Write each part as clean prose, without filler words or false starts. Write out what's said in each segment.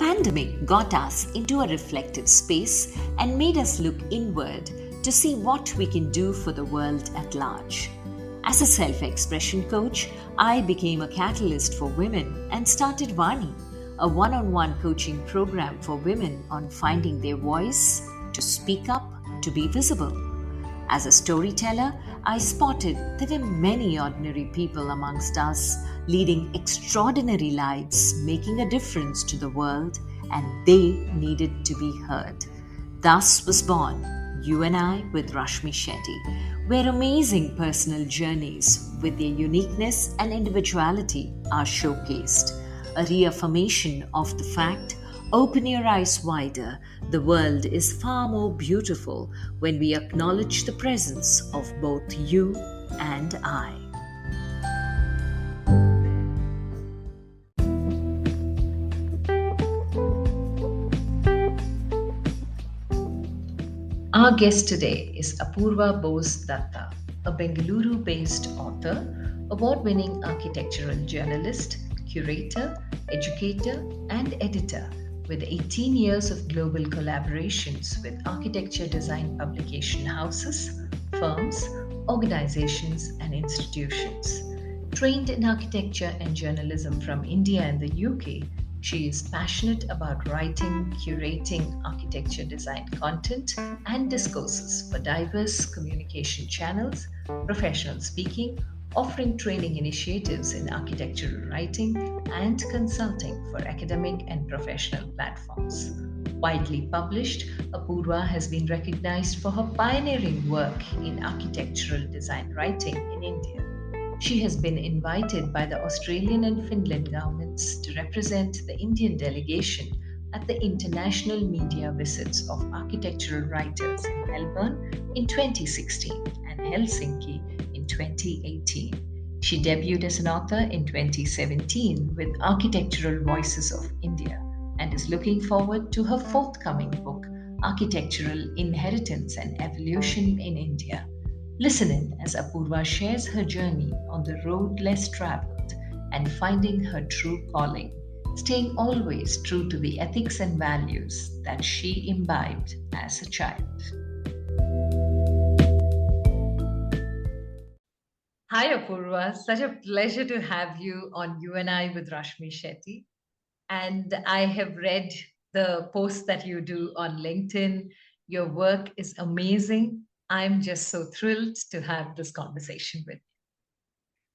pandemic got us into a reflective space and made us look inward to see what we can do for the world at large. As a self-expression coach, I became a catalyst for women and started Vani, a one-on-one coaching program for women on finding their voice, to speak up, to be visible. As a storyteller, I spotted there were many ordinary people amongst us leading extraordinary lives, making a difference to the world, and they needed to be heard. Thus was born You and I with Rashmi Shetty, where amazing personal journeys with their uniqueness and individuality are showcased, a reaffirmation of the fact, open your eyes wider, the world is far more beautiful when we acknowledge the presence of both you and I. Our guest today is Apurva Bose Dutta, a Bengaluru-based author, award-winning architectural journalist, curator, educator, and editor, with 18 years of global collaborations with architecture design publication houses, firms, organizations, and institutions. Trained in architecture and journalism from India and the UK, she is passionate about writing, curating architecture design content and discourses for diverse communication channels, professional speaking, offering training initiatives in architectural writing and consulting for academic and professional platforms. Widely published, Apurva has been recognized for her pioneering work in architectural design writing in India. She has been invited by the Australian and Finland governments to represent the Indian delegation at the International Media Visits of Architectural Writers in Melbourne in 2016 and Helsinki in 2018. She debuted as an author in 2017 with Architectural Voices of India and is looking forward to her forthcoming book, Architectural Inheritance and Evolution in India. Listen in as Apurva shares her journey on the road less traveled and finding her true calling, staying always true to the ethics and values that she imbibed as a child. Hi, Apurva. Such a pleasure to have you on You and I with Rashmi Shetty. And I have read the posts that you do on LinkedIn. Your work is amazing. I'm just so thrilled to have this conversation with you.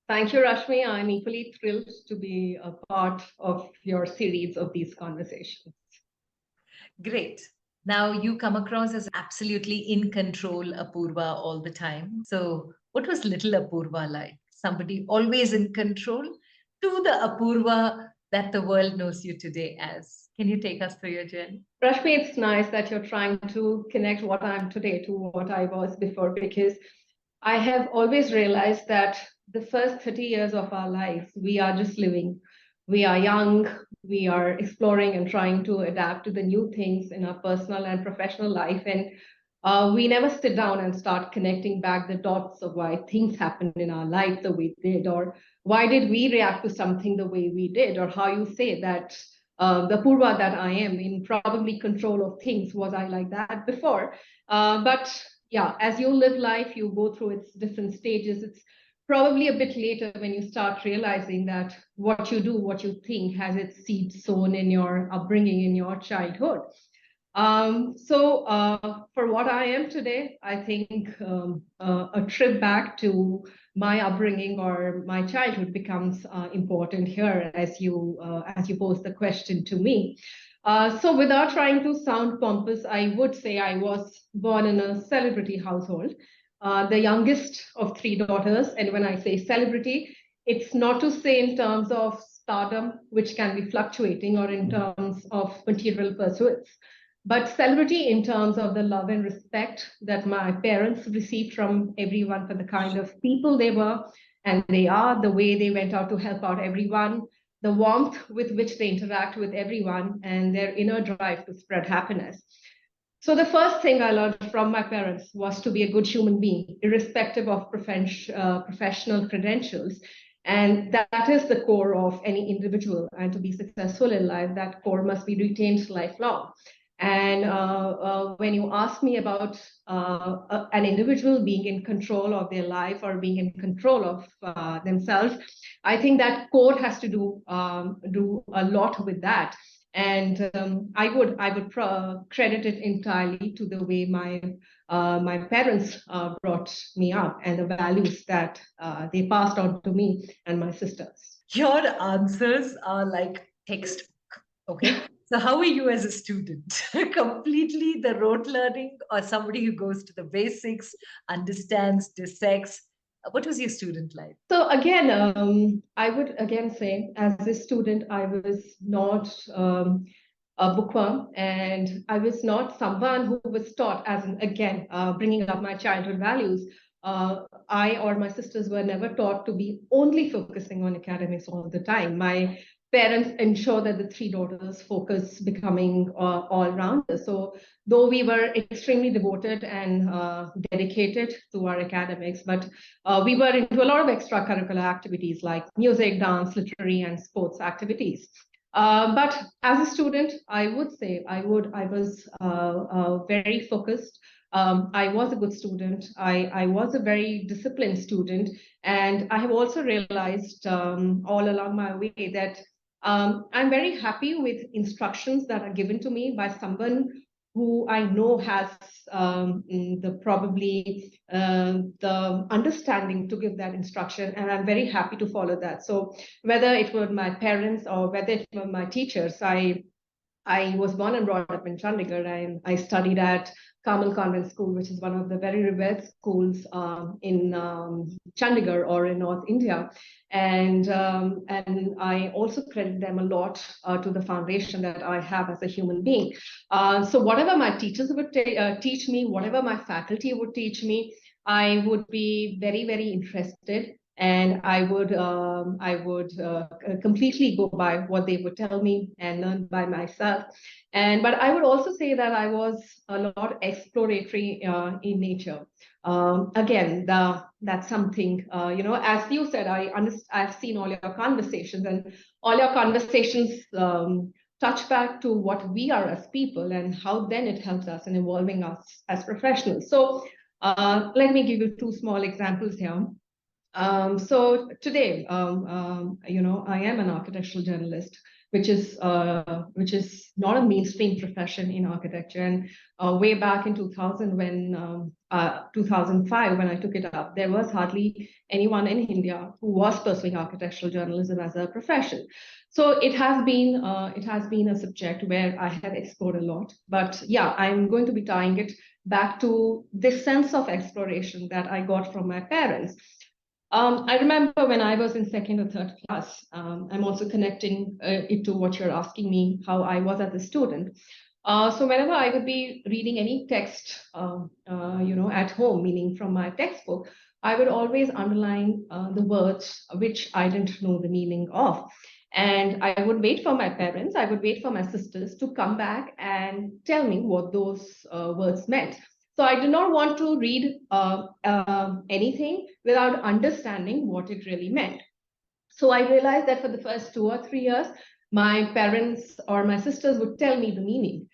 Thank you, Rashmi. I'm equally thrilled to be a part of your series of these conversations. Great. Now you come across as absolutely in control, Apurva, all the time. So what was little Apurva like? Somebody always in control to the Apurva that the world knows you today as. Can you take us through your journey? Rashmi, it's nice that you're trying to connect what I am today to what I was before, because I have always realized that the first 30 years of our lives, we are just living. We are young, we are exploring and trying to adapt to the new things in our personal and professional life. And we never sit down and start connecting back the dots of why things happened in our life the way they did, or why did we react to something the way we did, or how you say that the Apurva that I am in probably control of things, was I like that before? But yeah, as you live life, you go through its different stages. It's probably a bit later when you start realizing that what you do, what you think, has its seeds sown in your upbringing, in your childhood. For what I am today, I think a trip back to my upbringing or my childhood becomes important here as you pose the question to me. So without trying to sound pompous, I would say I was born in a celebrity household, the youngest of three daughters. And when I say celebrity, it's not to say in terms of stardom, which can be fluctuating, or in terms of material pursuits, but celebrity in terms of the love and respect that my parents received from everyone for the kind of people they were and they are, the way they went out to help out everyone, the warmth with which they interact with everyone, and their inner drive to spread happiness. So the first thing I learned from my parents was to be a good human being, irrespective of professional credentials. And that is the core of any individual. And to be successful in life, that core must be retained lifelong. And when you ask me about an individual being in control of their life or being in control of themselves, I think that core has to do a lot with that. And I would credit it entirely to the way my parents brought me up and the values that they passed on to me and my sisters. Your answers are like textbook. Okay. So, how are you as a student? Completely the rote learning, or somebody who goes to the basics, understands, dissects? What was your student life? So again, I would again say, as a student, I was not a bookworm, and I was not someone who was taught, as in, again, bringing up my childhood values. I or my sisters were never taught to be only focusing on academics all the time. My parents ensure that the three daughters focus becoming all-rounders. So though we were extremely devoted and dedicated to our academics, but we were into a lot of extracurricular activities like music, dance, literary, and sports activities. But as a student, I would say I was very focused. I was a good student. I was a very disciplined student. And I have also realized all along my way that I'm very happy with instructions that are given to me by someone who I know has the understanding to give that instruction, and I'm very happy to follow that. So whether it were my parents or whether it were my teachers, I was born and brought up in Chandigarh, and I studied at Carmel Convent School, which is one of the very revered schools in Chandigarh or in North India. And I also credit them a lot to the foundation that I have as a human being. So whatever my teachers would teach me, whatever my faculty would teach me, I would be very, very interested, and I would completely go by what they would tell me and learn by myself. But I would also say that I was a lot exploratory in nature. Again, that's something, as you said, I've seen all your conversations, and all your conversations touch back to what we are as people and how then it helps us in evolving us as professionals. So let me give you two small examples here. So today, I am an architectural journalist, which is not a mainstream profession in architecture. And way back in 2005, when I took it up, there was hardly anyone in India who was pursuing architectural journalism as a profession. So it has been a subject where I have explored a lot. But yeah, I'm going to be tying it back to this sense of exploration that I got from my parents. I remember when I was in second or third class, I'm also connecting it to what you're asking me, how I was as a student. So whenever I would be reading any text, at home, meaning from my textbook, I would always underline the words which I didn't know the meaning of. And I would wait for my parents, I would wait for my sisters to come back and tell me what those words meant. So I did not want to read anything without understanding what it really meant. So I realized that for the first 2 or 3 years, my parents or my sisters would tell me the meaning.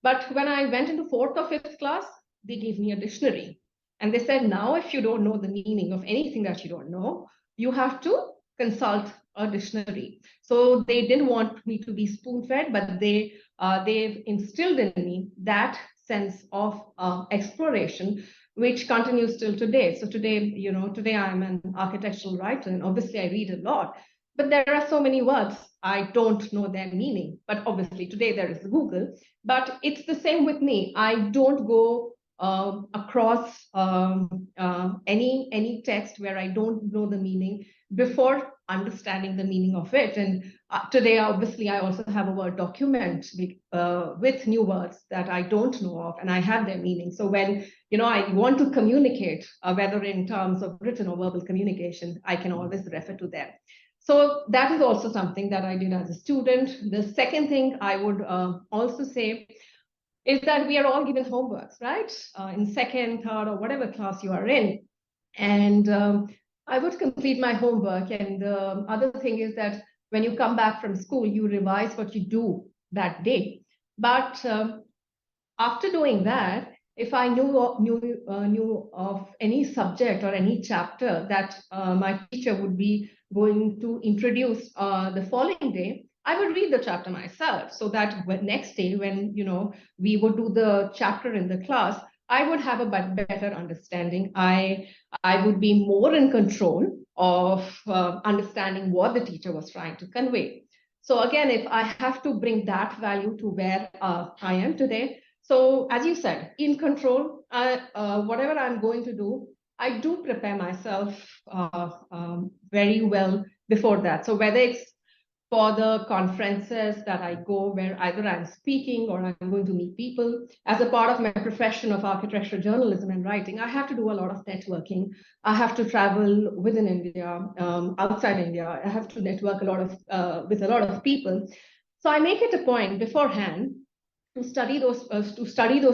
But when I went into fourth or fifth class, they gave me a dictionary. And they said, now, if you don't know the meaning of anything that you don't know, you have to consult a dictionary. So they didn't want me to be spoon-fed, but they've instilled in me that sense of exploration, which continues till today. So today I'm an architectural writer, and obviously I read a lot, but there are so many words I don't know their meaning. But obviously today there is Google, but it's the same with me. I don't go across any text where I don't know the meaning before understanding the meaning of it. And today, obviously, I also have a Word document with new words that I don't know of, and I have their meaning. So when I want to communicate, whether in terms of written or verbal communication, I can always refer to them. So that is also something that I did as a student. The second thing I would also say is that we are all given homeworks, right? In second, third, or whatever class you are in. And I would complete my homework. And the other thing is that when you come back from school, you revise what you do that day. But after doing that, if I knew of any subject or any chapter that my teacher would be going to introduce the following day, I would read the chapter myself, so that next day when we would do the chapter in the class, I would have a better understanding. I would be more in control of understanding what the teacher was trying to convey. So again, if I have to bring that value to where I am today, so as you said, in control, whatever I'm going to do, I do prepare myself very well before that. So whether it's for the conferences that I go, where either I'm speaking or I'm going to meet people, as a part of my profession of architectural journalism and writing, I have to do a lot of networking. I have to travel within India, outside India. I have to network a lot of with a lot of people. So I make it a point beforehand to study those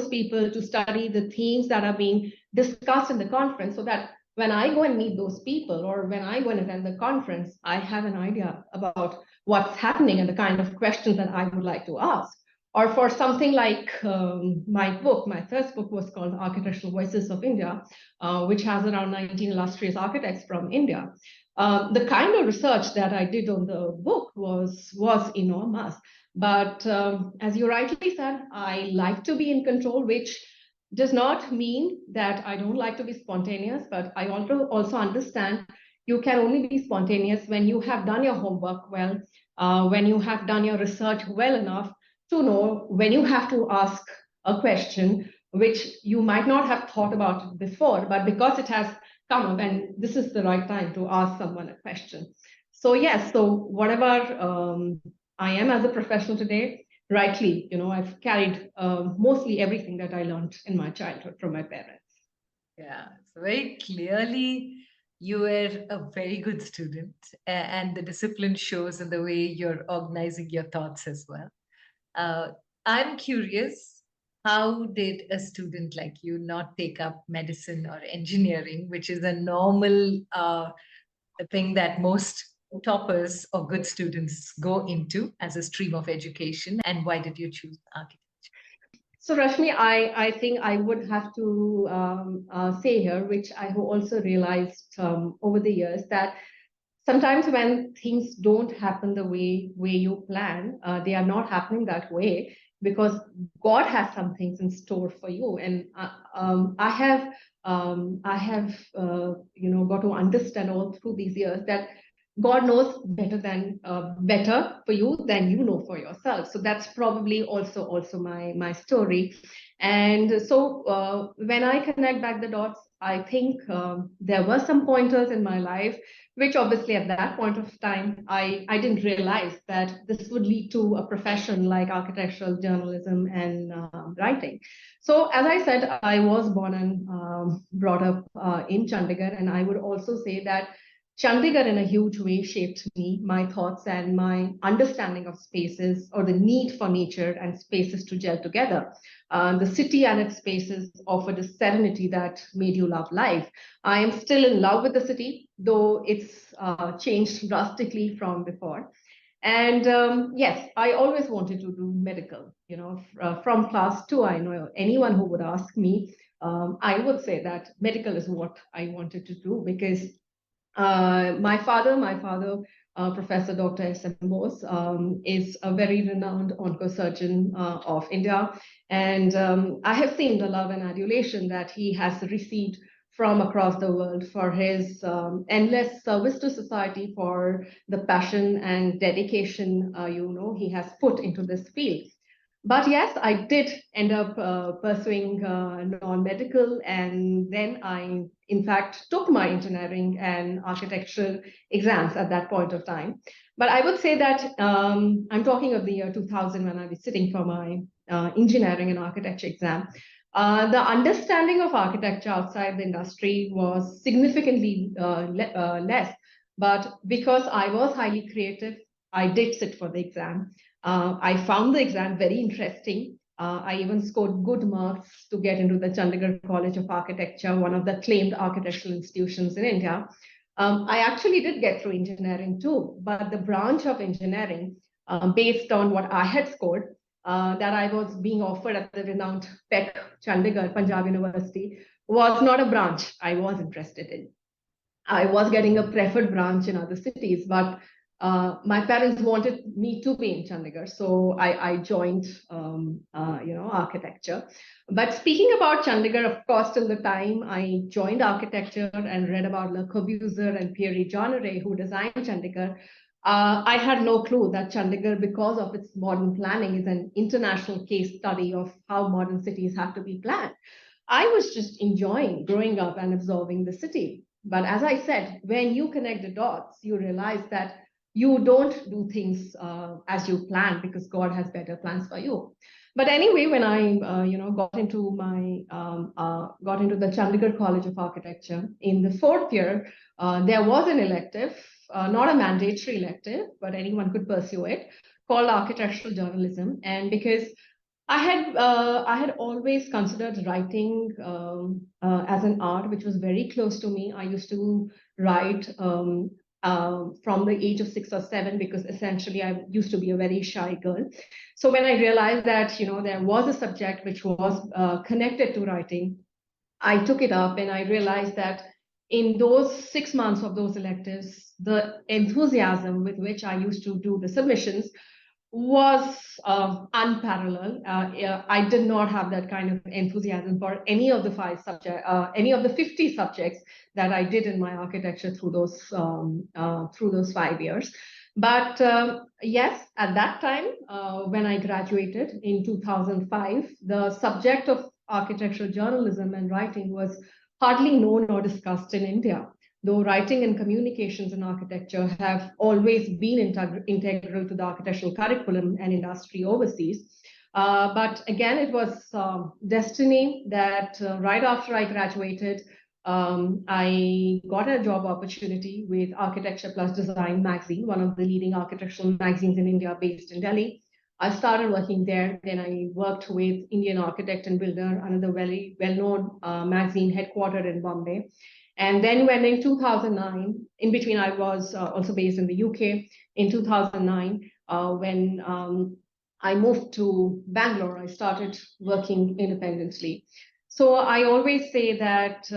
people, to study the themes that are being discussed in the conference, so that when I go and meet those people, or when I go and attend the conference, I have an idea about what's happening and the kind of questions that I would like to ask. Or for something like my first book was called Architectural Voices of India, which has around 19 illustrious architects from India. The kind of research that I did on the book was enormous. But as you rightly said, I like to be in control, which does not mean that I don't like to be spontaneous, but I also understand you can only be spontaneous when you have done your homework well, when you have done your research well enough to know when you have to ask a question which you might not have thought about before, but because it has come up and this is the right time to ask someone a question. So yes, so whatever I am as a professional today, rightly, I've carried mostly everything that I learned in my childhood from my parents. Yeah, so very clearly you were a very good student, and the discipline shows in the way you're organizing your thoughts as well. Uh, I'm curious, how did a student like you not take up medicine or engineering, which is a normal thing that most toppers or good students go into as a stream of education, and why did you choose architecture? So Rashmi, I think I would have to say here, which I have also realized over the years, that sometimes when things don't happen the way you plan, they are not happening that way because God has some things in store for you. And I have got to understand all through these years that God knows better for you than you know for yourself. So that's probably also my story. And so when I connect back the dots, I think there were some pointers in my life, which obviously at that point of time, I didn't realize that this would lead to a profession like architectural journalism and writing. So as I said, I was born and brought up in Chandigarh, and I would also say that Chandigarh in a huge way shaped me, my thoughts and my understanding of spaces, or the need for nature and spaces to gel together. The city and its spaces offered a serenity that made you love life. I am still in love with the city, though it's changed drastically from before. And yes, I always wanted to do medical. From class two, I know anyone who would ask me, I would say that medical is what I wanted to do, because my father, Professor Dr. S.M. Bose, is a very renowned oncosurgeon of India. And I have seen the love and adulation that he has received from across the world for his endless service to society, for the passion and dedication, he has put into this field. But yes, I did end up pursuing non-medical, and then I, in fact, took my engineering and architectural exams at that point of time. But I would say that I'm talking of the year 2000 when I was sitting for my engineering and architecture exam. The understanding of architecture outside the industry was significantly less. But because I was highly creative, I did sit for the exam. I found the exam very interesting. I even scored good marks to get into the Chandigarh College of Architecture, one of the claimed architectural institutions in India. I actually did get through engineering too, but the branch of engineering, based on what I had scored, that I was being offered at the renowned PEC, Chandigarh, Punjab University, was not a branch I was interested in. I was getting a preferred branch in other cities, but my parents wanted me to be in Chandigarh, so I joined, architecture. But speaking about Chandigarh, of course, till the time I joined architecture and read about Le Corbusier and Pierre Jeanneret, who designed Chandigarh, I had no clue that Chandigarh, because of its modern planning, is an international case study of how modern cities have to be planned. I was just enjoying growing up and absorbing the city. But as I said, when you connect the dots, you realize that you don't do things as you plan, because God has better plans for you. But anyway, when I got into the Chandigarh College of Architecture in the fourth year, there was an elective, not a mandatory elective, but anyone could pursue it, called architectural journalism. And because I had always considered writing as an art, which was very close to me. I used to write from the age of 6 or 7, because essentially I used to be a very shy girl. So when I realized that there was a subject which was connected to writing, I took it up, and I realized that in those 6 months of those electives, the enthusiasm with which I used to do the submissions was unparalleled. I did not have that kind of enthusiasm for any of the 50 subjects that I did in my architecture through those 5 years. But yes, at that time, when I graduated in 2005, the subject of architectural journalism and writing was hardly known or discussed in India, though writing and communications in architecture have always been integral to the architectural curriculum and industry overseas. But again, it was destiny that right after I graduated, I got a job opportunity with Architecture Plus Design magazine, one of the leading architectural magazines in India, based in Delhi. I started working there. Then I worked with Indian Architect and Builder, another very well-known magazine headquartered in Bombay. And then when in 2009, in between, I was also based in the UK. In 2009, when I moved to Bangalore, I started working independently. So I always say that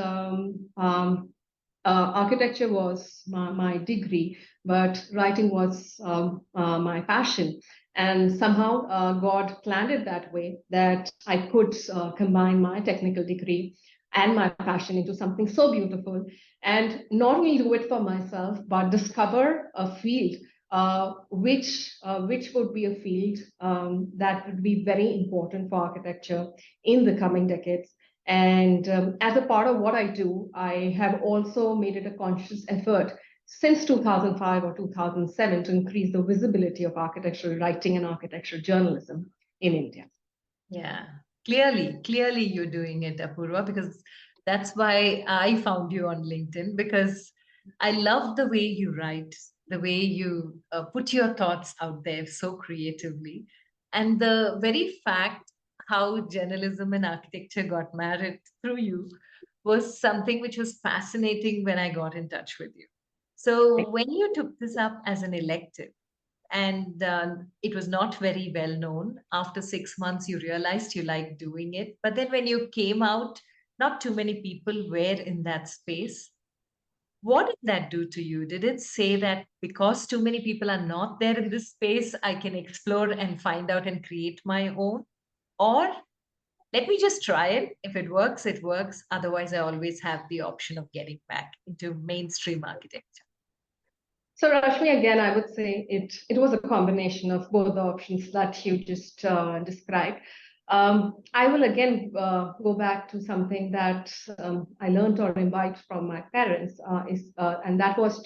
architecture was my degree, but writing was my passion. And somehow God planned it that way, that I could combine my technical degree and my passion into something so beautiful, and not only do it for myself, but discover a field which would be a field that would be very important for architecture in the coming decades. And as a part of what I do, I have also made it a conscious effort since 2005 or 2007 to increase the visibility of architectural writing and architectural journalism in India. Yeah, clearly you're doing it, Apurva, because that's why I found you on LinkedIn, because I love the way you write, the way you put your thoughts out there so creatively. And the very fact how journalism and architecture got married through you was something which was fascinating when I got in touch with you. So when you took this up as an elective, and it was not very well known. After 6 months, you realized you liked doing it. But then when you came out, not too many people were in that space. What did that do to you? Did it say that because too many people are not there in this space, I can explore and find out and create my own? Or let me just try it. If it works, it works. Otherwise, I always have the option of getting back into mainstream architecture. So Rashmi, again, I would say it was a combination of both the options that you just described. I will again go back to something that I learned or imbibed from my parents, and that was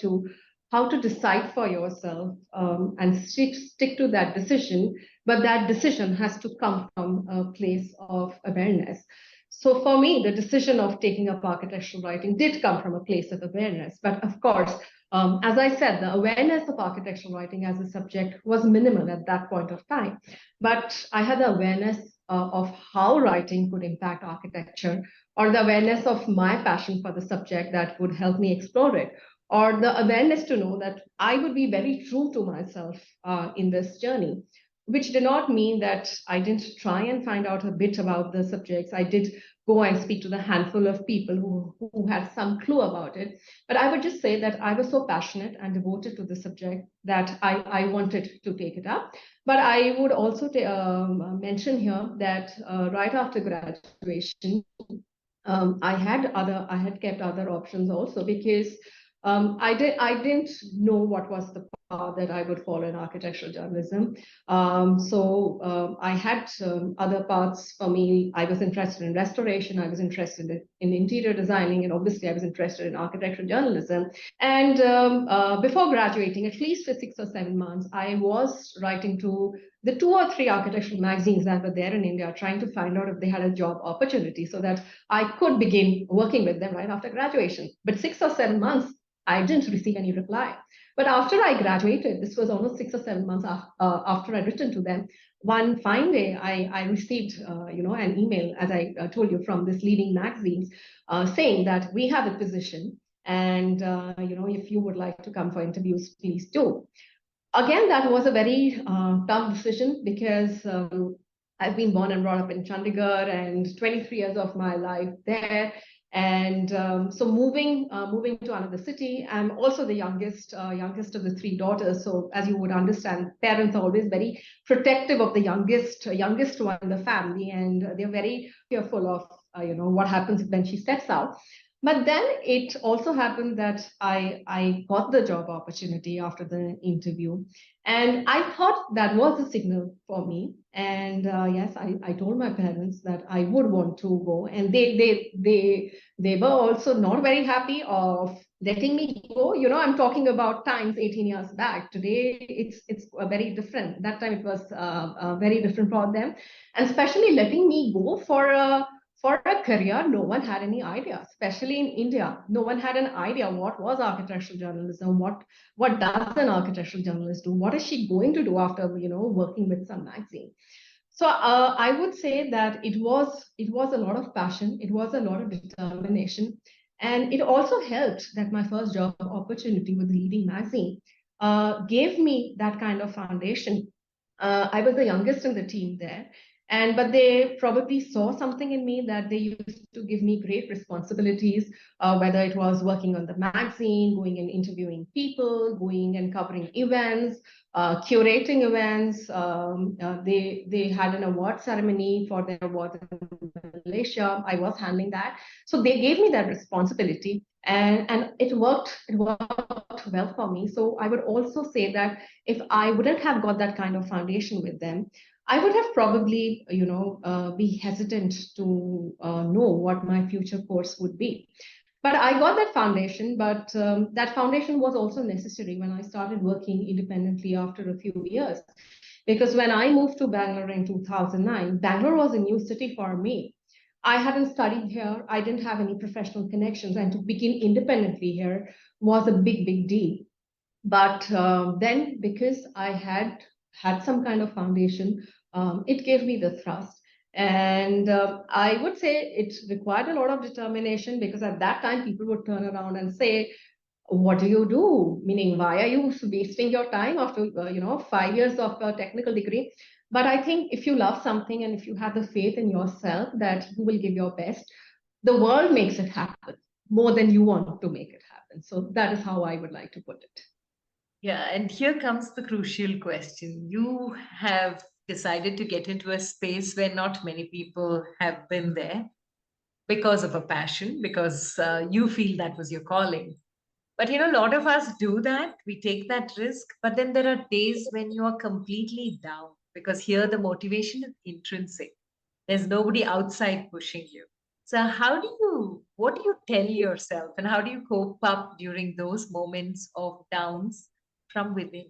how to decide for yourself and stick to that decision. But that decision has to come from a place of awareness. So for me, the decision of taking up architectural writing did come from a place of awareness. But of course, as I said, the awareness of architectural writing as a subject was minimal at that point of time. But I had the awareness of how writing could impact architecture, or the awareness of my passion for the subject that would help me explore it, or the awareness to know that I would be very true to myself in this journey, which did not mean that I didn't try and find out a bit about the subjects. I did go and speak to the handful of people who had some clue about it. But I would just say that I was so passionate and devoted to the subject that I wanted to take it up. But I would also mention here that right after graduation, I had kept other options also, because I didn't know what was the path that I would follow in architectural journalism. I had other paths for me. I was interested in restoration. I was interested in interior designing, and obviously I was interested in architectural journalism. And before graduating, at least for 6 or 7 months, I was writing to the 2 or 3 architectural magazines that were there in India, trying to find out if they had a job opportunity so that I could begin working with them right after graduation. But 6 or 7 months, I didn't receive any reply. But after I graduated, this was almost 6 or 7 months after I'd written to them, one fine day, I received an email, as I told you, from this leading magazines saying that we have a position, and if you would like to come for interviews, please do. Again, that was a very tough decision, because I've been born and brought up in Chandigarh, and 23 years of my life there. And so moving to another city, I'm also the youngest of the 3 daughters. So as you would understand, parents are always very protective of the youngest one in the family, and they're very fearful of what happens when she steps out. But then it also happened that I got the job opportunity after the interview. And I thought that was a signal for me. And yes, I told my parents that I would want to go. And they were also not very happy of letting me go. I'm talking about times 18 years back. Today, it's very different. That time it was very different for them. And especially letting me go for a career no one had any idea, especially in India. No one had an idea what was architectural journalism, what does an architectural journalist do, what is she going to do after working with some magazine. So I would say that it was a lot of passion, it was a lot of determination, and it also helped that my first job opportunity with the leading magazine gave me that kind of foundation. I was the youngest in the team there, but they probably saw something in me that they used to give me great responsibilities, whether it was working on the magazine, going and interviewing people, going and covering events, curating events. They had an award ceremony for their awards in Malaysia. I was handling that. So they gave me that responsibility, and it worked well for me. So I would also say that if I wouldn't have got that kind of foundation with them, I would have probably, be hesitant to know what my future course would be. But I got that foundation, but that foundation was also necessary when I started working independently after a few years. Because when I moved to Bangalore in 2009, Bangalore was a new city for me. I hadn't studied here. I didn't have any professional connections. And to begin independently here was a big, big deal. But then, because I had some kind of foundation, it gave me the thrust. And I would say it required a lot of determination, because at that time people would turn around and say, what do you do? Meaning, why are you wasting your time after 5 years of a technical degree? But I think if you love something and if you have the faith in yourself that you will give your best, the world makes it happen more than you want to make it happen. So that is how I would like to put it. Yeah, and here comes the crucial question. You have decided to get into a space where not many people have been there because of a passion, because you feel that was your calling. But a lot of us do that. We take that risk, but then there are days when you are completely down, because here the motivation is intrinsic. There's nobody outside pushing you. So what do you tell yourself, and how do you cope up during those moments of downs from within?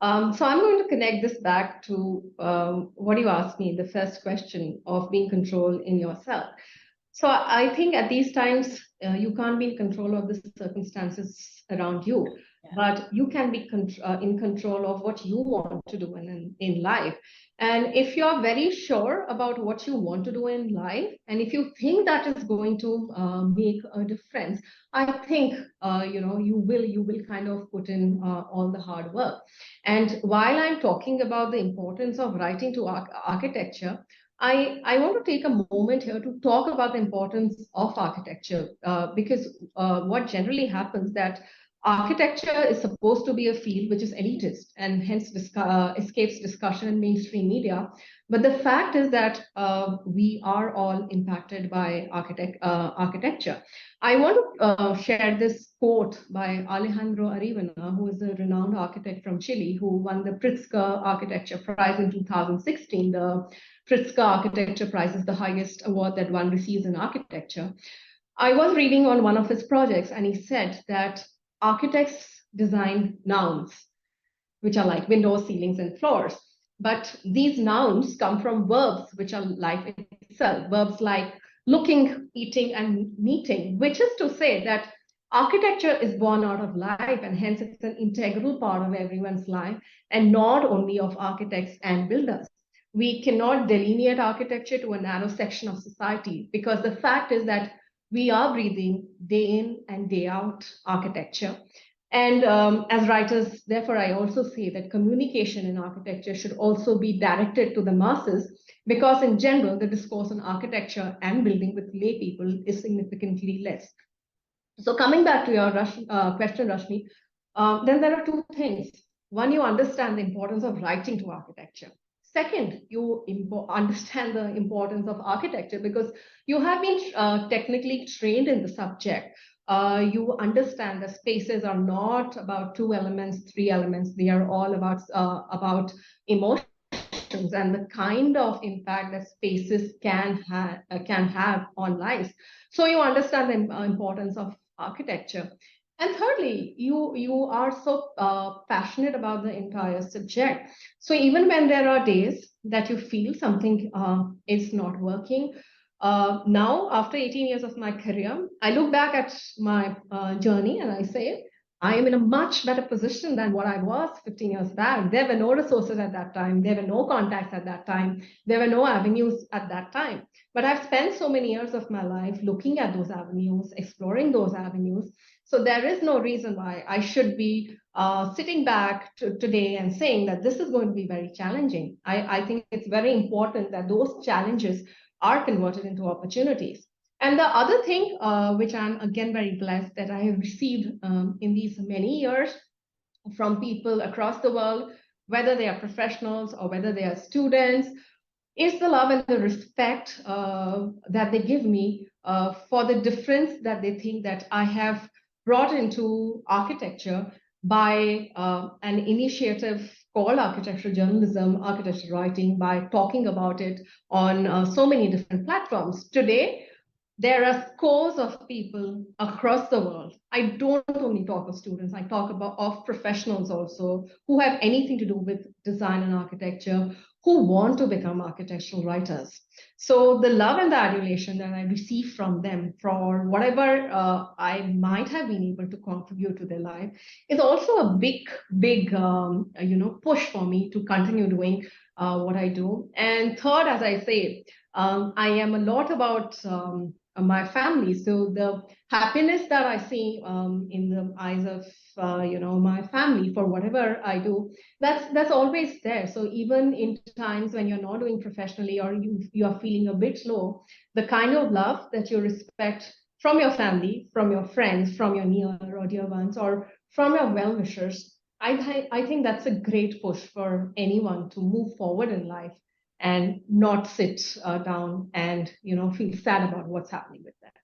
So I'm going to connect this back to what you asked me, the first question of being control in yourself. So I think at these times, you can't be in control of the circumstances around you, but you can be in control of what you want to do in life. And if you're very sure about what you want to do in life, and if you think that is going to make a difference, I think you will kind of put in all the hard work. And while I'm talking about the importance of writing to architecture, I want to take a moment here to talk about the importance of architecture, because what generally happens that architecture is supposed to be a field which is elitist and hence escapes discussion in mainstream media. But the fact is that we are all impacted by architecture. I want to share this quote by Alejandro Arivana, who is a renowned architect from Chile, who won the Pritzker Architecture Prize in 2016. The Pritzker Architecture Prize is the highest award that one receives in architecture. I was reading on one of his projects, and he said that architects design nouns, which are like windows, ceilings, and floors. But these nouns come from verbs, which are life itself, verbs like looking, eating, and meeting, which is to say that architecture is born out of life, and hence it's an integral part of everyone's life, and not only of architects and builders. We cannot delineate architecture to a narrow section of society, because the fact is that we are breathing day in and day out architecture. And as writers, therefore, I also say that communication in architecture should also be directed to the masses, because in general, the discourse on architecture and building with lay people is significantly less. So coming back to your question, Rashmi, then there are two things. One, you understand the importance of writing to architecture. Second, you understand the importance of architecture because you have been technically trained in the subject. You understand that spaces are not about two elements, three elements. They are all about emotions and the kind of impact that spaces can have on lives. So you understand the importance of architecture. And thirdly, you are so passionate about the entire subject. So even when there are days that you feel something is not working, now after 18 years of my career, I look back at my journey and I say, I am in a much better position than what I was 15 years back. There were no resources at that time. There were no contacts at that time. There were no avenues at that time. But I've spent so many years of my life looking at those avenues, exploring those avenues. So there is no reason why I should be sitting back today and saying that this is going to be very challenging. I think it's very important that those challenges are converted into opportunities. And the other thing, which I'm again very blessed that I have received in these many years from people across the world, whether they are professionals or whether they are students, is the love and the respect that they give me for the difference that they think that I have brought into architecture by an initiative called architectural journalism, architectural writing, by talking about it on so many different platforms. Today, there are scores of people across the world. I don't only talk of students, I talk about of professionals also who have anything to do with design and architecture, who want to become architectural writers. So the love and the adulation that I receive from them for whatever I might have been able to contribute to their life is also a big push for me to continue doing what I do. And third, as I say, I am a lot about my family. So the happiness that I see in the eyes of my family for whatever I do, that's always there. So even in times when you're not doing professionally or you are feeling a bit low, the kind of love that you respect from your family, from your friends, from your near or dear ones, or from your well-wishers, I think that's a great push for anyone to move forward in life and not sit down and feel sad about what's happening with that.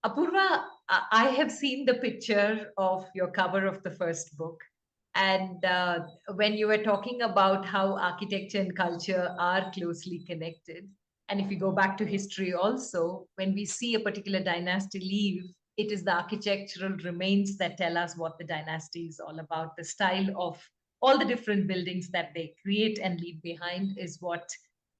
Apurva, I have seen the picture of your cover of the first book. And when you were talking about how architecture and culture are closely connected, and if you go back to history also, when we see a particular dynasty leave, it is the architectural remains that tell us what the dynasty is all about. The style of all the different buildings that they create and leave behind is what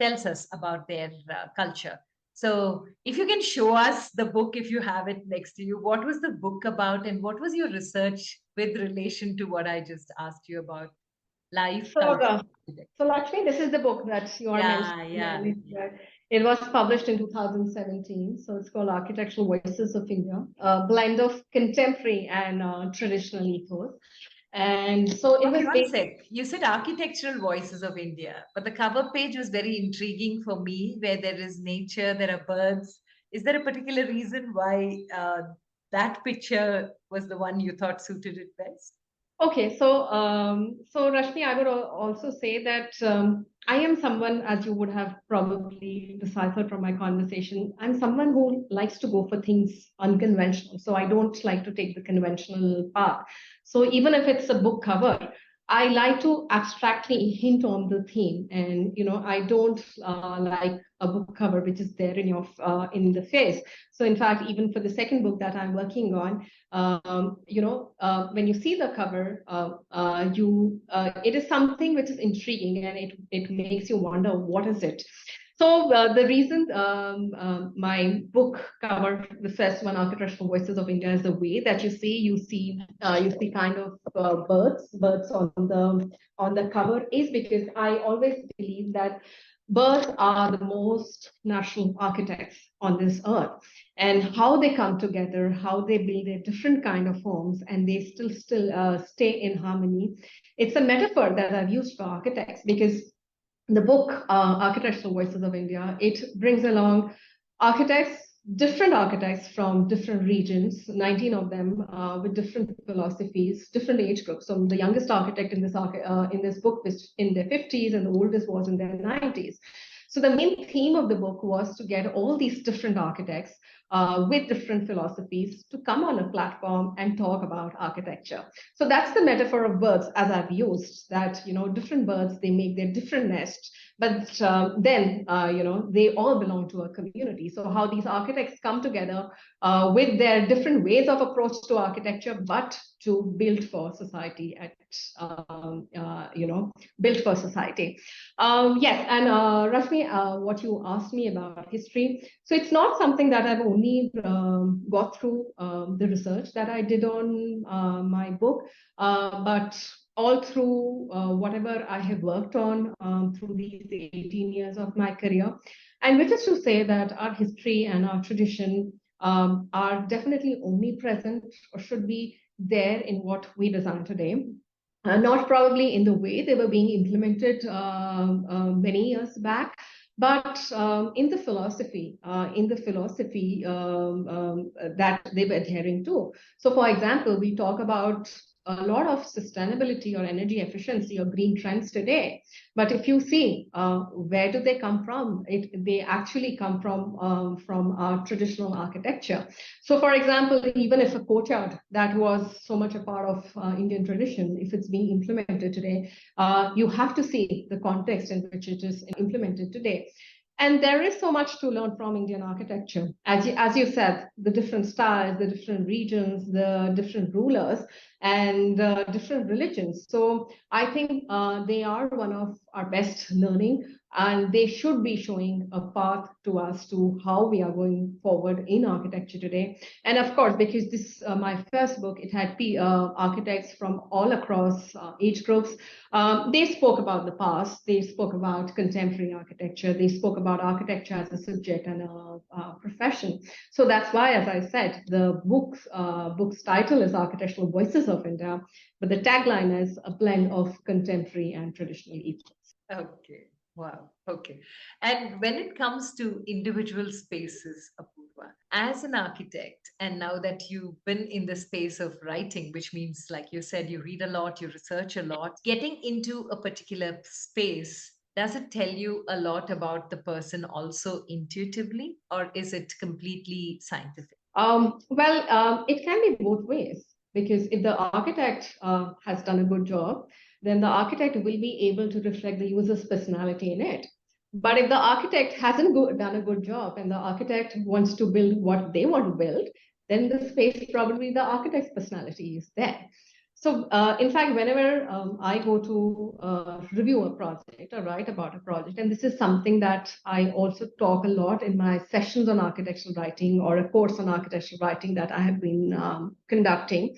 tells us about their culture. So if you can show us the book, if you have it next to you, what was the book about and what was your research with relation to what I just asked you about? Life, So, culture, so Lakshmi, this is the book that you are yeah, mentioning. yeah, And yeah. it was published in 2017. So it's called Architectural Voices of India, a blend of contemporary and traditional ethos. And so it Okay, was one based. sec. You said Architectural Voices of India, but the cover page was very intriguing for me, where there is nature, there are birds. Is there a particular reason why that picture was the one you thought suited it best? Okay, so Rashmi, I would also say that I am someone, as you would have probably deciphered from my conversation, I'm someone who likes to go for things unconventional. So I don't like to take the conventional path. So even if it's a book cover, I like to abstractly hint on the theme, and I don't like a book cover which is there in your in the face. So in fact, even for the second book that I'm working on, when you see the cover, it is something which is intriguing, and it makes you wonder what is it. So the reason my book cover, the first one, Architectural Voices of India, is the way that you see kind of birds on the cover, is because I always believe that birds are the most natural architects on this earth, and how they come together, how they build their different kind of homes, and they still stay in harmony. It's a metaphor that I've used for architects, because the book Architectural Voices of India, it brings along different architects from different regions, 19 of them with different philosophies, different age groups. So the youngest architect in this book was in their 50s, and the oldest was in their 90s. So the main theme of the book was to get all these different architects with different philosophies to come on a platform and talk about architecture. So that's the metaphor of birds, as I've used, that different birds, they make their different nests, but then they all belong to a community. So how these architects come together with their different ways of approach to architecture, but to build for society build for society. Yes, and Rashmi, what you asked me about history, so it's not something that I've only got through the research that I did on my book, but all through whatever I have worked on through these 18 years of my career. And which is to say that our history and our tradition are definitely omnipresent, or should be there in what we design today. Not probably in the way they were being implemented many years back, but in the philosophy that they were adhering to. So, for example, we talk about a lot of sustainability or energy efficiency or green trends today. But if you see, where do they come from? They actually come from our traditional architecture. So, for example, even if a courtyard that was so much a part of Indian tradition, if it's being implemented today, you have to see the context in which it is implemented today. And there is so much to learn from Indian architecture. As you said, the different styles, the different regions, the different rulers, and different religions. So I think they are one of our best learning, and they should be showing a path to us to how we are going forward in architecture today. And of course, because this my first book, it had architects from all across age groups. They spoke about the past, they spoke about contemporary architecture, they spoke about architecture as a subject and a profession. So that's why, as I said, the book's title is Architectural Voices of India, but the tagline is a blend of contemporary and traditional ethos. Okay. Wow. Okay. And when it comes to individual spaces, Apurva, as an architect, and now that you've been in the space of writing, which means, like you said, you read a lot, you research a lot, getting into a particular space, does it tell you a lot about the person also intuitively, or is it completely scientific? It can be both ways, because if the architect has done a good job, then the architect will be able to reflect the user's personality in it. But if the architect hasn't done a good job, and the architect wants to build what they want to build, then the space, probably the architect's personality is there. So in fact, whenever I go to review a project or write about a project, and this is something that I also talk a lot in my sessions on architectural writing or a course on architectural writing that I have been conducting,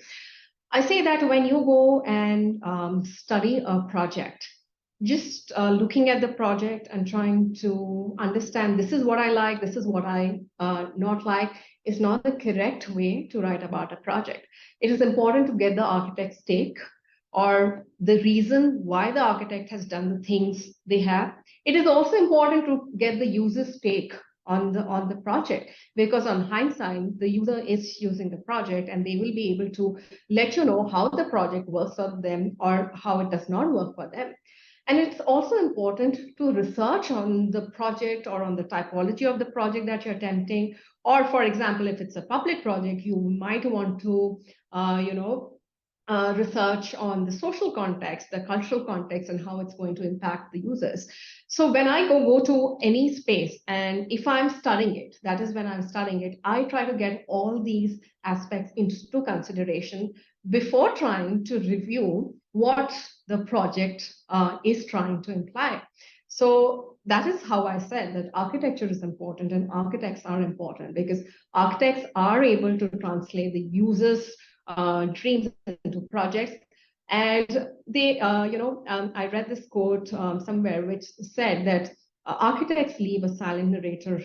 I say that when you go and study a project, just looking at the project and trying to understand this is what I like, this is what I not like, is not the correct way to write about a project. It is important to get the architect's take or the reason why the architect has done the things they have. It is also important to get the user's take on the project, because on hindsight the user is using the project and they will be able to let you know how the project works for them or how it does not work for them. And it's also important to research on the project or on the typology of the project that you're attempting. Or for example, if it's a public project, you might want to research on the social context, the cultural context, and how it's going to impact the users. So when I go to any space, and if I'm studying it, that is when I'm studying it, I try to get all these aspects into consideration before trying to review what the project is trying to imply. So that is how I said that architecture is important and architects are important, because architects are able to translate the users' dreams into projects. And they, I read this quote somewhere which said that architects leave a silent narrator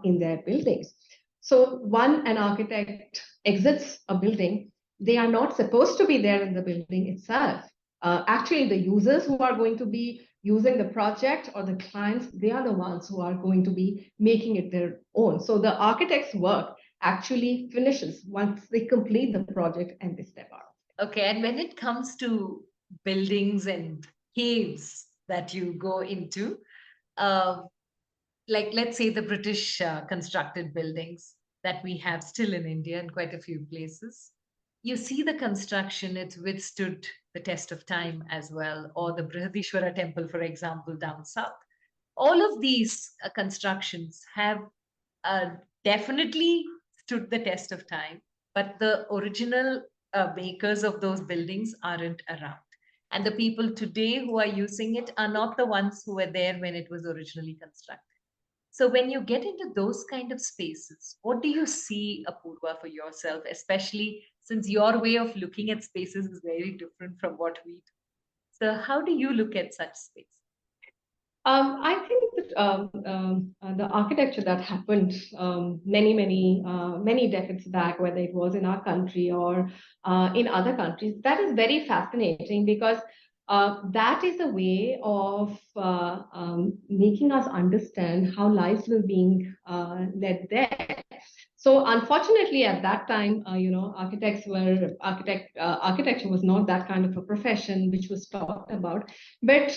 in their buildings. So when an architect exits a building, they are not supposed to be there in the building itself. Actually, the users who are going to be using the project or the clients, they are the ones who are going to be making it their own. So the architect's work actually finishes once they complete the project and they step out. Okay, and when it comes to buildings and caves that you go into, uh, like let's say the British constructed buildings that we have still in India and quite a few places, you see the construction, it's withstood the test of time as well, or the Brihadishwara temple, for example, down south. All of these constructions have uh, definitely stood the test of time, but the original makers of those buildings aren't around. And the people today who are using it are not the ones who were there when it was originally constructed. So when you get into those kind of spaces, what do you see, Apurva, for yourself, especially since your way of looking at spaces is very different from what we do? So how do you look at such space? I think that the architecture that happened many decades back, whether it was in our country or in other countries, that is very fascinating, because that is a way of making us understand how lives were being led there. So unfortunately, at that time, architecture was not that kind of a profession which was talked about. But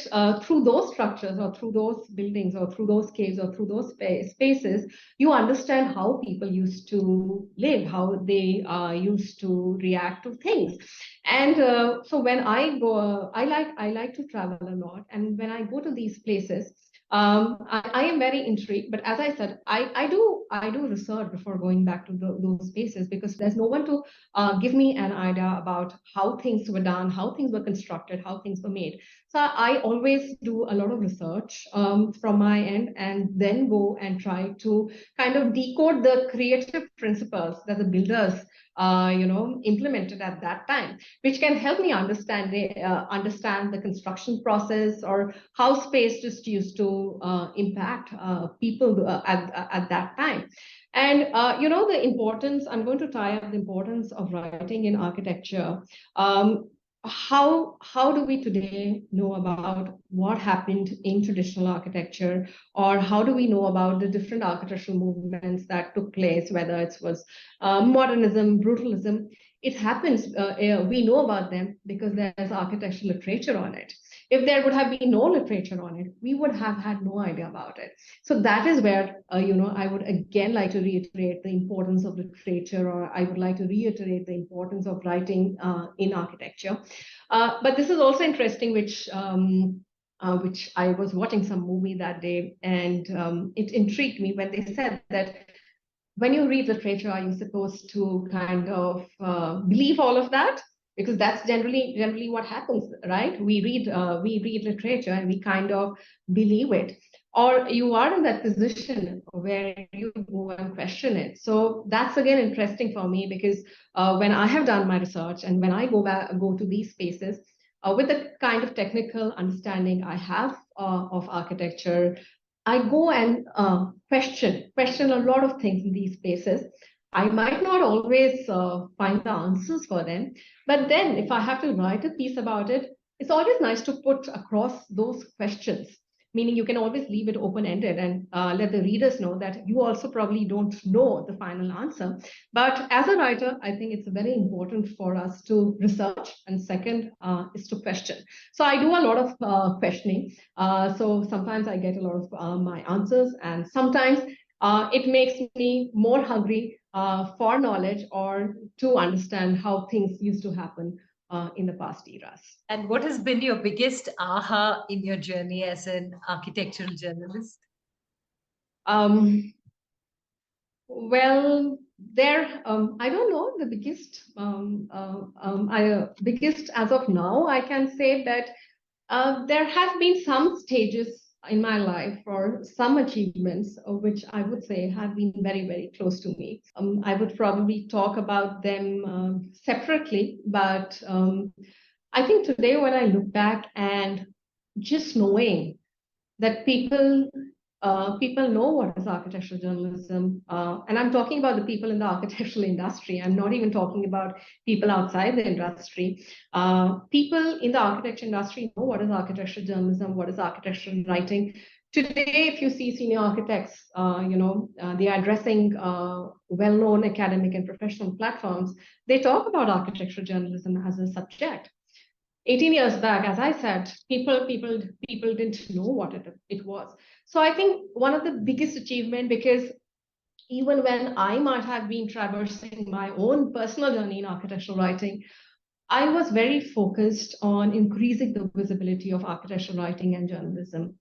through those structures or through those buildings or through those caves or through those spaces, you understand how people used to live, how they used to react to things. And so when I go, I like to travel a lot, and when I go to these places, I am very intrigued. But as I said, I do research before going back to those spaces, because there's no one to give me an idea about how things were done, how things were constructed, how things were made. So I always do a lot of research from my end, and then go and try to kind of decode the creative principles that the builders implemented at that time, which can help me understand the construction process, or how space just used to impact people at that time. And the importance, I'm going to tie up the importance of writing in architecture. How do we today know about what happened in traditional architecture, or how do we know about the different architectural movements that took place, whether it was modernism, brutalism? It happens, we know about them because there's architectural literature on it. If there would have been no literature on it, we would have had no idea about it. So that is where, I would again like to reiterate the importance of literature, or I would like to reiterate the importance of writing in architecture. But this is also interesting, which I was watching some movie that day, and it intrigued me when they said that when you read literature, are you supposed to kind of believe all of that? because that's generally what happens, right? We read literature and we kind of believe it, or you are in that position where you go and question it. So that's again interesting for me, because when I have done my research and when I go to these spaces, with the kind of technical understanding I have of architecture, I go and question a lot of things in these spaces. I might not always find the answers for them, but then if I have to write a piece about it, it's always nice to put across those questions. Meaning you can always leave it open-ended and let the readers know that you also probably don't know the final answer. But as a writer, I think it's very important for us to research, and second is to question. So I do a lot of questioning. So sometimes I get a lot of my answers, and sometimes it makes me more hungry for knowledge or to understand how things used to happen in the past eras. And what has been your biggest aha in your journey as an architectural journalist? Well, I don't know the biggest. Biggest as of now, I can say that there have been some stages in my life or some achievements which I would say have been very, very close to me. I would probably talk about them separately, but I think today when I look back and just knowing that people know what is architectural journalism, and I'm talking about the people in the architectural industry. I'm not even talking about people outside the industry. People in the architecture industry know what is architectural journalism, what is architectural writing. Today, if you see senior architects, they are addressing well-known academic and professional platforms. They talk about architectural journalism as a subject. 18 years back, as I said, people didn't know what it was. So I think one of the biggest achievement, because even when I might have been traversing my own personal journey in architectural writing, I was very focused on increasing the visibility of architectural writing and journalism.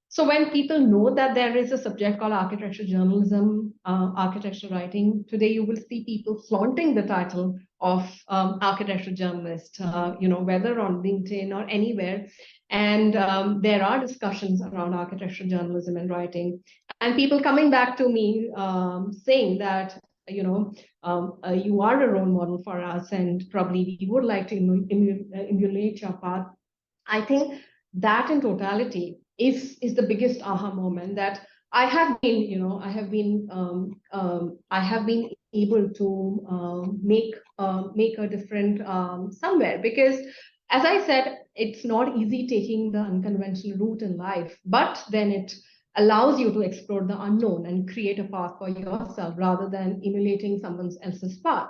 So when people know that there is a subject called architectural journalism, architectural writing, today you will see people flaunting the title of architectural journalist, whether on LinkedIn or anywhere. And there are discussions around architectural journalism and writing, and people coming back to me saying that, you are a role model for us, and probably we would like to emulate your path. I think that in totality is the biggest aha moment, that I have been able to make a difference somewhere, because as I said, it's not easy taking the unconventional route in life, but then it allows you to explore the unknown and create a path for yourself rather than emulating someone else's path.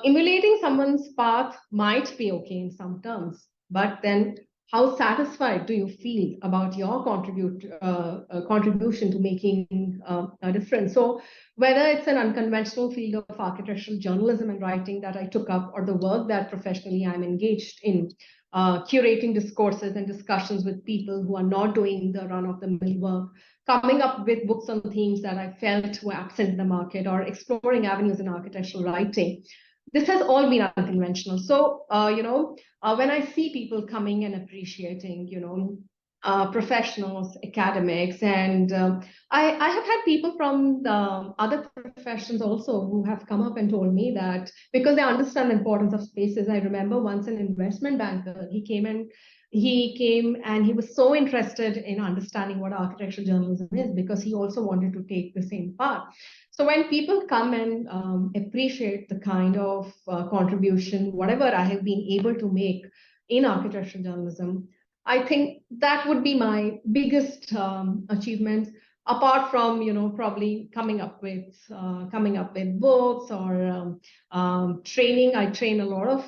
Emulating someone's path might be okay in some terms, but then how satisfied do you feel about your contribution to making a difference? So whether it's an unconventional field of architectural journalism and writing that I took up, or the work that professionally I'm engaged in, curating discourses and discussions with people who are not doing the run-of-the-mill work, coming up with books on themes that I felt were absent in the market, or exploring avenues in architectural writing, this has all been unconventional. So, when I see people coming and appreciating, professionals, academics, and I have had people from the other professions also who have come up and told me that, because they understand the importance of spaces. I remember once an investment banker, he came and he was so interested in understanding what architectural journalism is, because he also wanted to take the same path. So when people come and appreciate the kind of contribution, whatever I have been able to make in architectural journalism, I think that would be my biggest achievement, apart from probably coming up with books or training. I train a lot of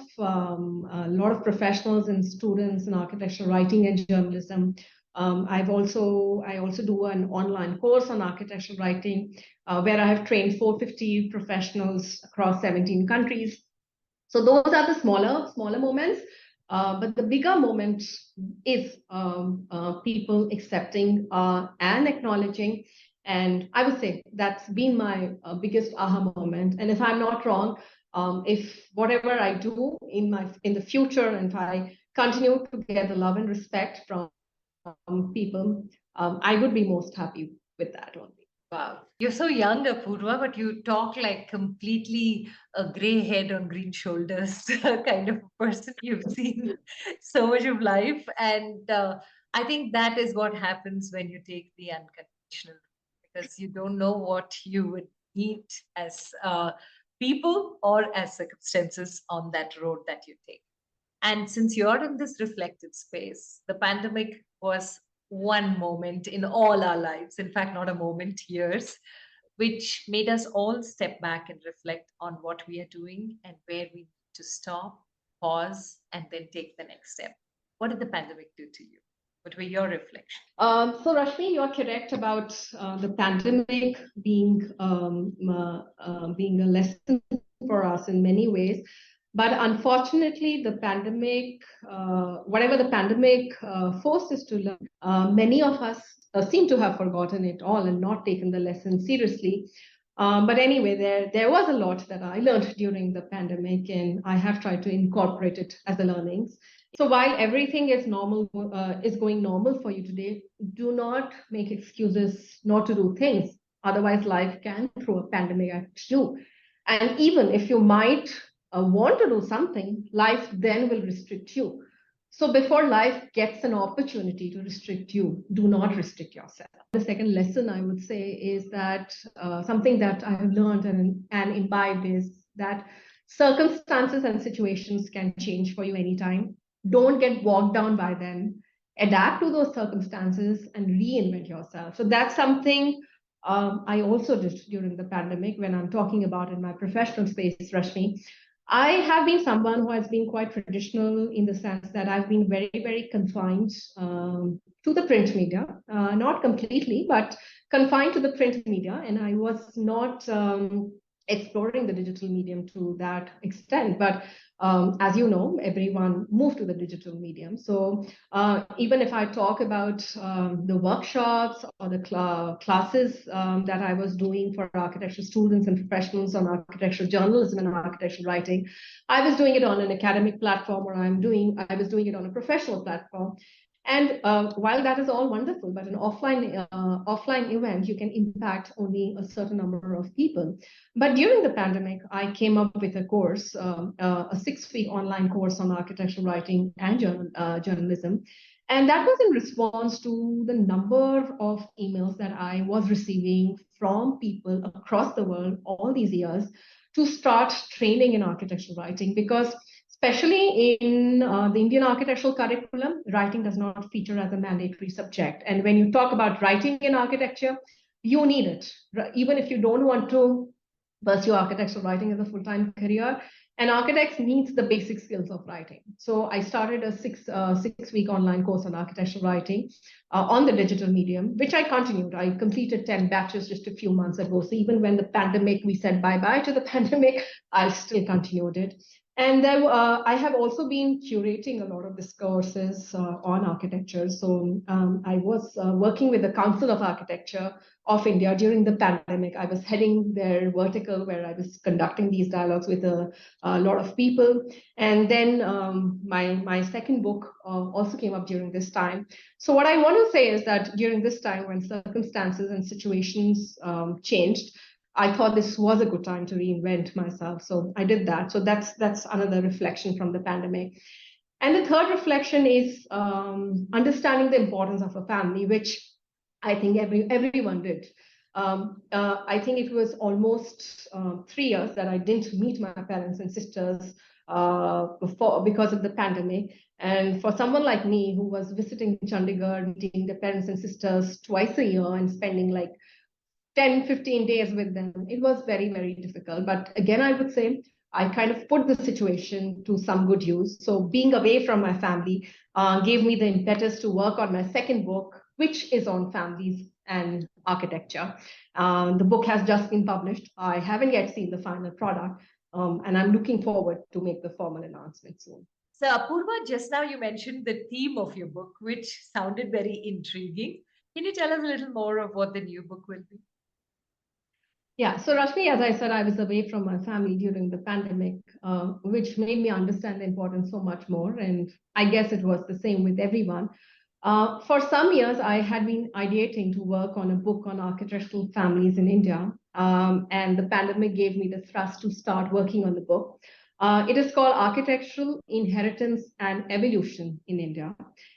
professionals and students in architectural writing and journalism. I also do an online course on architectural writing, where I have trained 450 professionals across 17 countries. So those are the smaller moments. But the bigger moment is people accepting and acknowledging. And I would say that's been my biggest aha moment. And if I'm not wrong, If whatever I do in the future, and if I continue to get the love and respect from people, I would be most happy with that only. Wow. You're so young, Apurva, but you talk like completely a gray head on green shoulders kind of a person. You've seen so much of life. And I think that is what happens when you take the unconventional route, because you don't know what you would meet as people or as circumstances on that road that you take. And since you're in this reflective space, the pandemic was one moment in all our lives, in fact, not a moment, years, which made us all step back and reflect on what we are doing and where we need to stop, pause, and then take the next step. What did the pandemic do to you? What were your reflections? So Rashmi, you're correct about the pandemic being a lesson for us in many ways. But unfortunately, the pandemic, whatever the pandemic forced us to learn, many of us seem to have forgotten it all and not taken the lesson seriously. But anyway, there was a lot that I learned during the pandemic, and I have tried to incorporate it as the learnings. So while everything is normal, is going normal for you today, do not make excuses not to do things. Otherwise, life can throw a pandemic at you. And even if you might want to do something, life then will restrict you. So before life gets an opportunity to restrict you, do not restrict yourself. The second lesson I would say is that something that I have learned and imbibed is that circumstances and situations can change for you anytime. Don't get bogged down by them. Adapt to those circumstances and reinvent yourself. So that's something I also did during the pandemic when I'm talking about in my professional space, Rashmi. I have been someone who has been quite traditional in the sense that I've been very, very confined to the print media, not completely, but confined to the print media. And I was not exploring the digital medium to that extent. But as you know, everyone moved to the digital medium. So even if I talk about the workshops or the classes that I was doing for architectural students and professionals on architectural journalism and architectural writing, I was doing it on an academic platform, or I was doing it on a professional platform. And while that is all wonderful, but an offline event, you can impact only a certain number of people. But during the pandemic, I came up with a course, a 6-week online course on architectural writing and journalism. And that was in response to the number of emails that I was receiving from people across the world all these years to start training in architectural writing, because especially in the Indian architectural curriculum, writing does not feature as a mandatory subject. And when you talk about writing in architecture, you need it. Even if you don't want to pursue architectural writing as a full-time career, an architect needs the basic skills of writing. So I started a 6-week online course on architectural writing on the digital medium, which I continued. I completed 10 batches just a few months ago. So even when the pandemic, we said bye-bye to the pandemic, I still continued it. And then I have also been curating a lot of discourses on architecture. So I was working with the Council of Architecture of India during the pandemic. I was heading their vertical where I was conducting these dialogues with a lot of people. And then my second book also came up during this time. So what I want to say is that during this time, when circumstances and situations changed, I thought this was a good time to reinvent myself. So I did that. So that's another reflection from the pandemic. And the third reflection is understanding the importance of a family, which I think everyone did. I think it was almost 3 years that I didn't meet my parents and sisters because of the pandemic. And for someone like me who was visiting Chandigarh, meeting the parents and sisters twice a year and spending like 10, 15 days with them, it was very, very difficult. But again, I would say I kind of put the situation to some good use. So being away from my family gave me the impetus to work on my second book, which is on families and architecture. The book has just been published. I haven't yet seen the final product, and I'm looking forward to make the formal announcement soon. So, Apurva, just now you mentioned the theme of your book, which sounded very intriguing. Can you tell us a little more of what the new book will be? Yeah, so Rashmi, as I said, I was away from my family during the pandemic, which made me understand the importance so much more. And I guess it was the same with everyone. For some years, I had been ideating to work on a book on architectural families in India. And the pandemic gave me the thrust to start working on the book. It is called Architectural Inheritance and Evolution in India.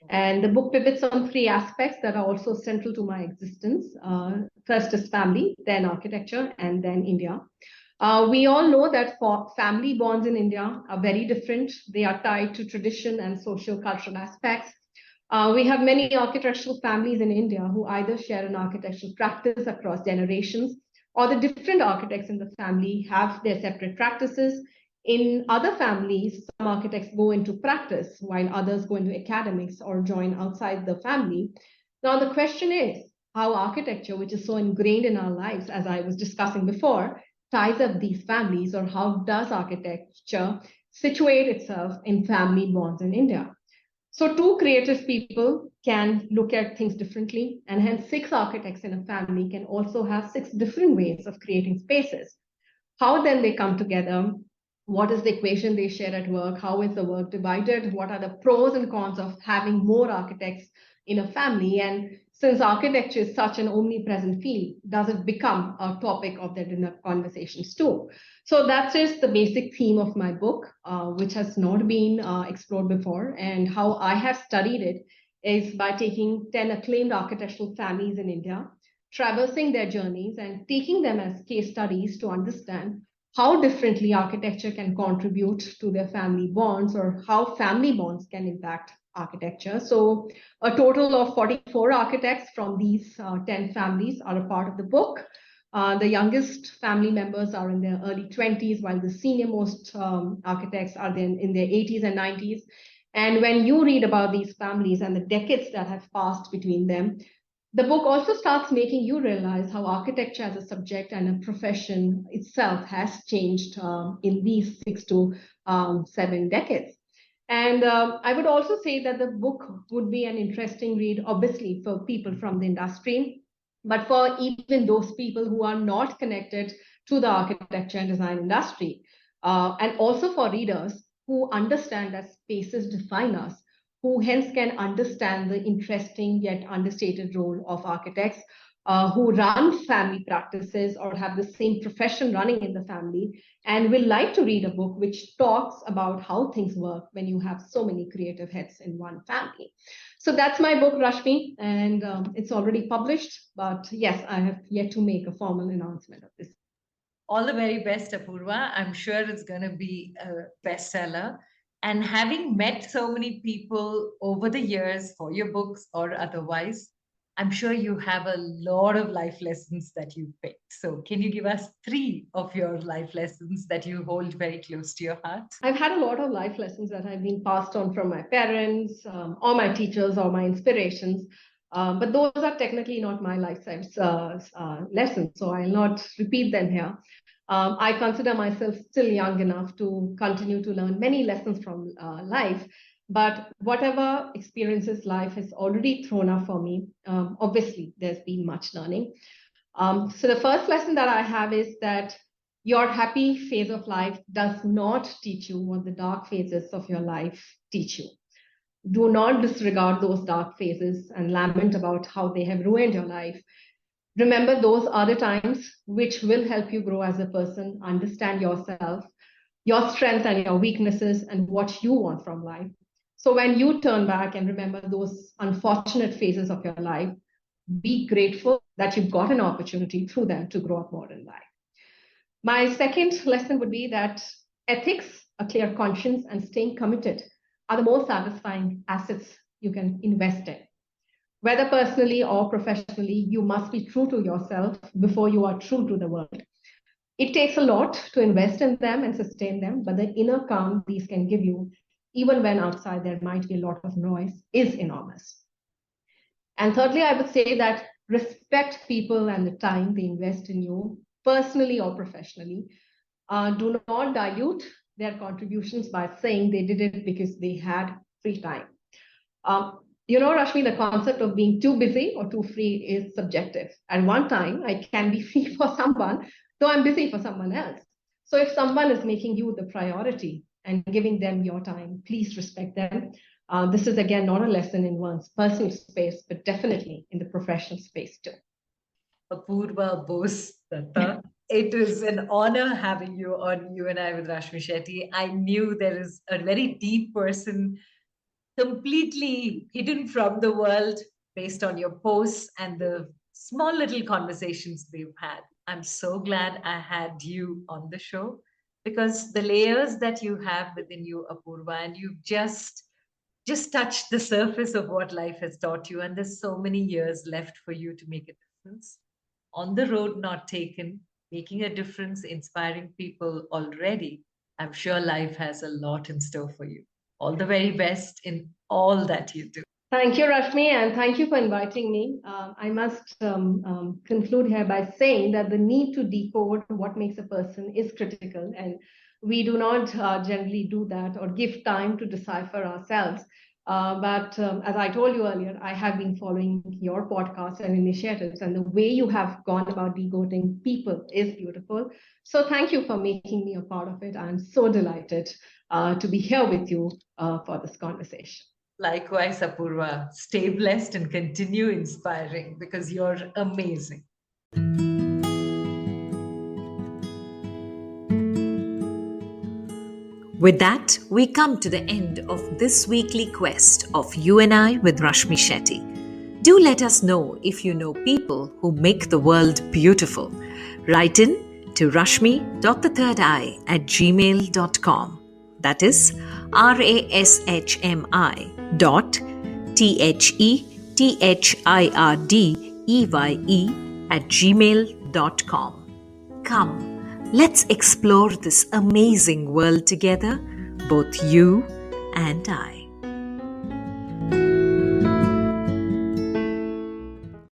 And the book pivots on three aspects that are also central to my existence. First is family, then architecture, and then India. We all know that for family bonds in India are very different. They are tied to tradition and socio-cultural aspects. We have many architectural families in India who either share an architectural practice across generations, or the different architects in the family have their separate practices. In other families, some architects go into practice while others go into academics or join outside the family. Now, the question is how architecture, which is so ingrained in our lives, as I was discussing before, ties up these families, or how does architecture situate itself in family bonds in India? So two creative people can look at things differently, and hence six architects in a family can also have six different ways of creating spaces. How then they come together? What is the equation they share at work? How is the work divided? What are the pros and cons of having more architects in a family? And since architecture is such an omnipresent field, does it become a topic of their dinner conversations too? So that is the basic theme of my book, which has not been explored before. And how I have studied it is by taking 10 acclaimed architectural families in India, traversing their journeys and taking them as case studies to understand how differently architecture can contribute to their family bonds, or how family bonds can impact architecture. So a total of 44 architects from these 10 families are a part of the book. The youngest family members are in their early 20s, while the senior most architects are then in their 80s and 90s. And when you read about these families and the decades that have passed between them, the book also starts making you realize how architecture as a subject and a profession itself has changed in these 6 to 7 decades. And I would also say that the book would be an interesting read, obviously, for people from the industry, but for even those people who are not connected to the architecture and design industry, and also for readers who understand that spaces define us, who hence can understand the interesting yet understated role of architects, who run family practices or have the same profession running in the family, and will like to read a book which talks about how things work when you have so many creative heads in one family. So that's my book, Rashmi, and it's already published. But yes, I have yet to make a formal announcement of this. All the very best, Apurva. I'm sure it's going to be a bestseller. And having met so many people over the years for your books or otherwise, I'm sure you have a lot of life lessons that you've picked. So, can you give us three of your life lessons that you hold very close to your heart? I've had a lot of life lessons that have been passed on from my parents, or my teachers, or my inspirations. But those are technically not my lifetime lessons, so I'll not repeat them here. I consider myself still young enough to continue to learn many lessons from life. But whatever experiences life has already thrown up for me, obviously there's been much learning. So the first lesson that I have is that your happy phase of life does not teach you what the dark phases of your life teach you. Do not disregard those dark phases and lament about how they have ruined your life. Remember, those are the times which will help you grow as a person, understand yourself, your strengths and your weaknesses, and what you want from life. So when you turn back and remember those unfortunate phases of your life, be grateful that you've got an opportunity through them to grow up more in life. My second lesson would be that ethics, a clear conscience, and staying committed are the most satisfying assets you can invest in. Whether personally or professionally, you must be true to yourself before you are true to the world. It takes a lot to invest in them and sustain them, but the inner calm these can give you, even when outside there might be a lot of noise, is enormous. And thirdly, I would say that respect people and the time they invest in you, personally or professionally. Do not dilute their contributions by saying they did it because they had free time. Rashmi, the concept of being too busy or too free is subjective. At one time, I can be free for someone, though I'm busy for someone else. So if someone is making you the priority and giving them your time, please respect them. This is, again, not a lesson in one's personal space, but definitely in the professional space too. Apurva Bose Dutta. It was an honor having you on You and I with Rashmi Shetty. I knew there is a very deep person completely hidden from the world based on your posts and the small little conversations we've had. I'm so glad I had you on the show because the layers that you have within you, Apurva, and you've just touched the surface of what life has taught you, and there's so many years left for you to make a difference. On the road not taken, making a difference, inspiring people already. I'm sure life has a lot in store for you. All the very best in all that you do. Thank you, Rashmi, and thank you for inviting me. I must conclude here by saying that the need to decode what makes a person is critical, and we do not generally do that or give time to decipher ourselves. But as I told you earlier, I have been following your podcasts and initiatives, and the way you have gone about decoding people is beautiful. So thank you for making me a part of it. I'm so delighted to be here with you for this conversation. Likewise, Apurva, stay blessed and continue inspiring because you're amazing. With that, we come to the end of this weekly quest of You and I with Rashmi Shetty. Do let us know if you know people who make the world beautiful. Write in to rashmi.thethirdeye@gmail.com. That is rashmi.thhirdeye@gmail.com. Come, let's explore this amazing world together, both you and I.